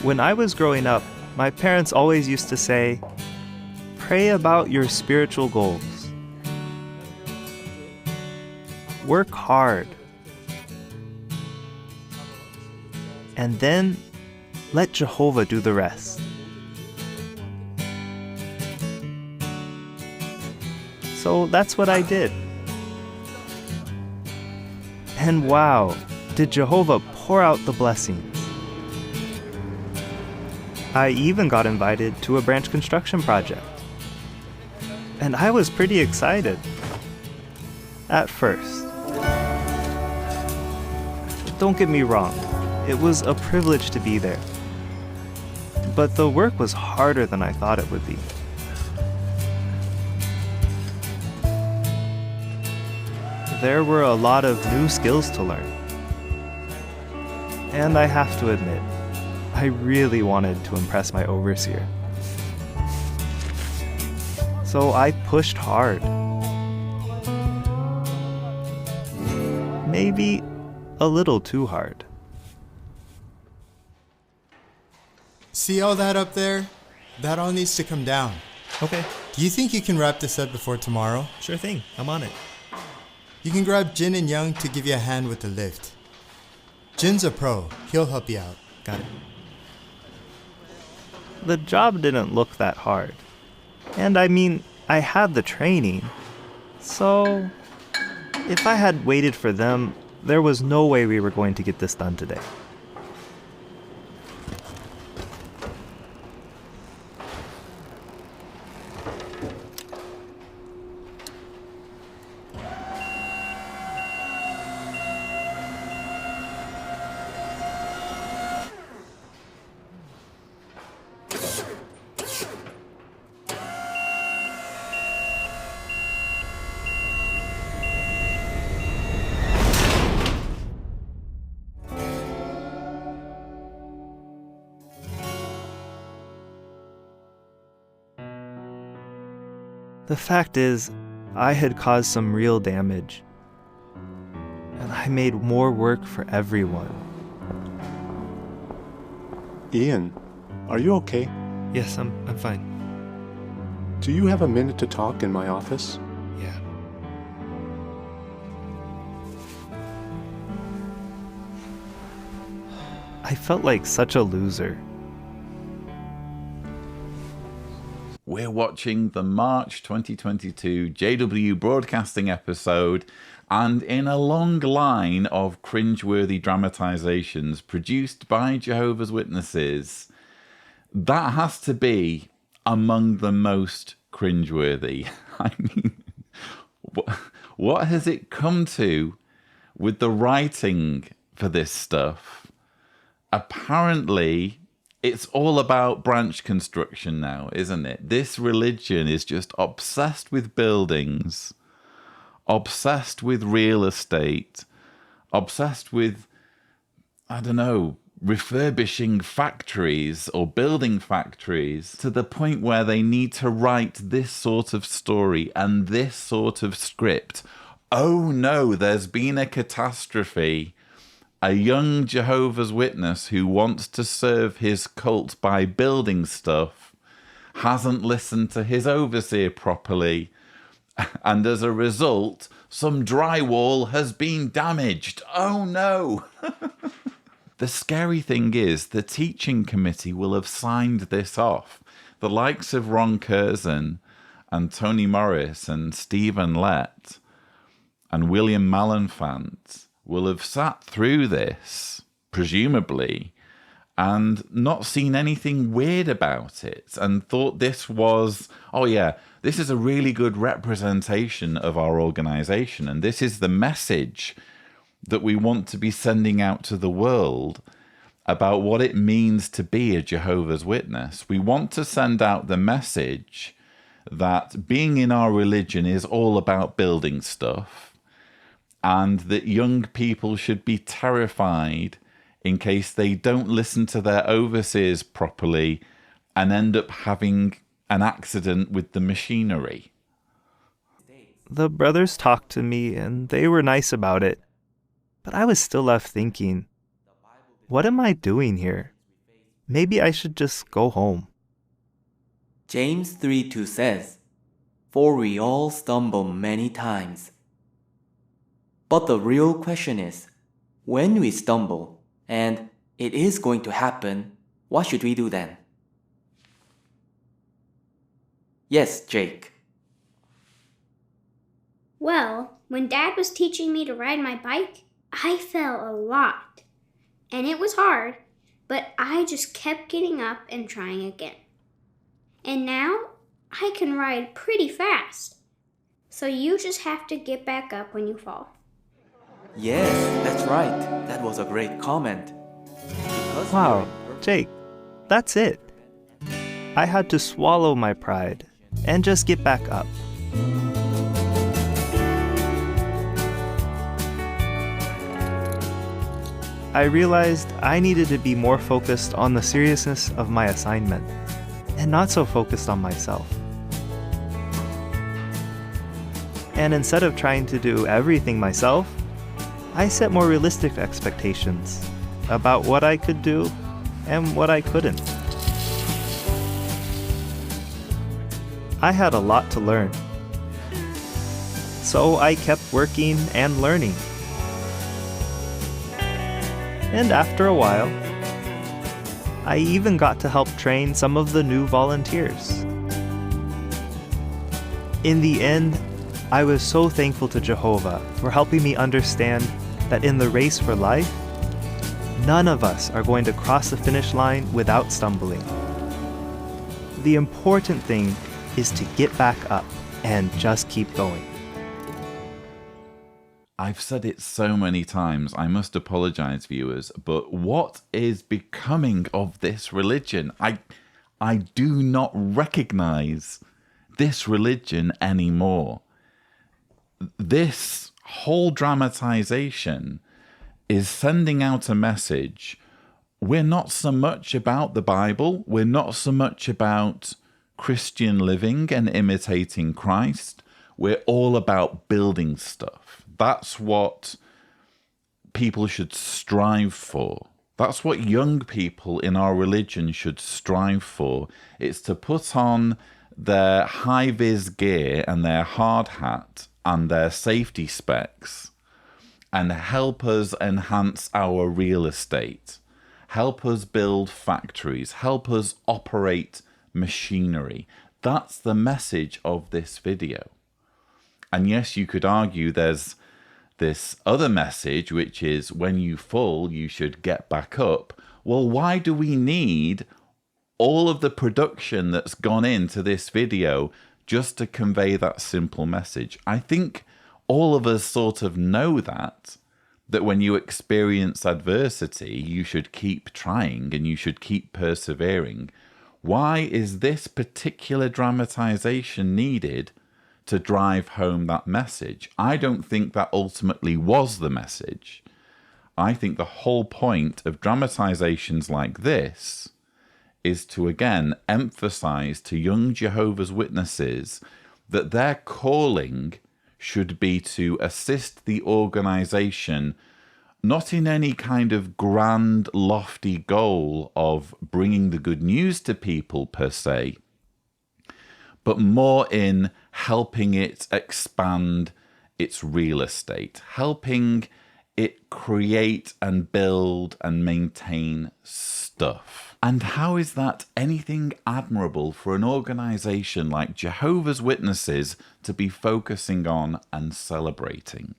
When I was growing up, my parents always used to say, pray about your spiritual goals. Work hard. And then let Jehovah do the rest. So that's what I did. And wow, did Jehovah pour out the blessings. I even got invited to a branch construction project. And I was pretty excited. At first. Don't get me wrong, it was a privilege to be there. But the work was harder than I thought it would be. There were a lot of new skills to learn. And I have to admit, I really wanted to impress my overseer. So I pushed hard. Maybe a little too hard. See all that up there? That all needs to come down. Okay, Do you think you can wrap this up before tomorrow? sure thing. I'm on it. You can grab Jin and Young to give you a hand with the lift. Jin's a pro. He'll help you out. Got it. The job didn't look that hard. And I mean, I had the training. So, if I had waited for them, there was no way we were going to get this done today. The fact is, I had caused some real damage. And I made more work for everyone. Ian, are you okay? Yes, I'm fine. Do you have a minute to talk in my office? Yeah. I felt like such a loser. We're watching the March 2022 JW Broadcasting episode, and in a long line of cringeworthy dramatizations produced by Jehovah's Witnesses, that has to be among the most cringeworthy. I mean, what has it come to with the writing for this stuff? Apparently, it's all about branch construction now, isn't it? This religion is just obsessed with buildings, obsessed with real estate, obsessed with, I don't know, refurbishing factories or building factories to the point where they need to write this sort of story and this sort of script. Oh no, there's been a catastrophe. A young Jehovah's Witness who wants to serve his cult by building stuff hasn't listened to his overseer properly, and as a result, some drywall has been damaged. Oh no! The scary thing is, the teaching committee will have signed this off. The likes of Ron Curzon and Tony Morris and Stephen Lett and William Malenfant will have sat through this, presumably, and not seen anything weird about it, and thought this was, oh yeah, this is a really good representation of our organization, and this is the message that we want to be sending out to the world about what it means to be a Jehovah's Witness. We want to send out the message that being in our religion is all about building stuff, and that young people should be terrified in case they don't listen to their overseers properly and end up having an accident with the machinery. The brothers talked to me and they were nice about it, but I was still left thinking, what am I doing here? maybe I should just go home. James 3:2 says, "For we all stumble many times." But the real question is, when we stumble, and it is going to happen, what should we do then? Yes, Jake. Well, when Dad was teaching me to ride my bike, I fell a lot. And it was hard, but I just kept getting up and trying again. And now I can ride pretty fast. So you just have to get back up when you fall. Yes, that's right. That was a great comment. Because Wow, you're imperfect- Jake, that's it. I had to swallow my pride and just get back up. I realized I needed to be more focused on the seriousness of my assignment and not so focused on myself. And instead of trying to do everything myself, I set more realistic expectations about what I could do and what I couldn't. I had a lot to learn, so I kept working and learning. And after a while, I even got to help train some of the new volunteers. In the end, I was so thankful to Jehovah for helping me understand that in the race for life, none of us are going to cross the finish line without stumbling. The important thing is to get back up and just keep going. I've said it so many times, I must apologize, viewers, but what is becoming of this religion? I do not recognize this religion anymore. This whole dramatization is sending out a message. We're not so much about the Bible. We're not so much about Christian living and imitating Christ. We're all about building stuff. That's what people should strive for. That's what young people in our religion should strive for. It's to put on their high-vis gear and their hard hat and their safety specs and help us enhance our real estate, help us build factories, help us operate machinery. That's the message of this video. And yes, you could argue there's this other message, which is when you fall, you should get back up. Well, why do we need all of the production that's gone into this video just to convey that simple message? I think all of us sort of know that when you experience adversity, you should keep trying and you should keep persevering. Why is this particular dramatization needed to drive home that message? I don't think that ultimately was the message. I think the whole point of dramatizations like this is to, again, emphasize to young Jehovah's Witnesses that their calling should be to assist the organization, not in any kind of grand, lofty goal of bringing the good news to people per se, but more in helping it expand its real estate, helping it create and build and maintain stuff. And how is that anything admirable for an organization like Jehovah's Witnesses to be focusing on and celebrating?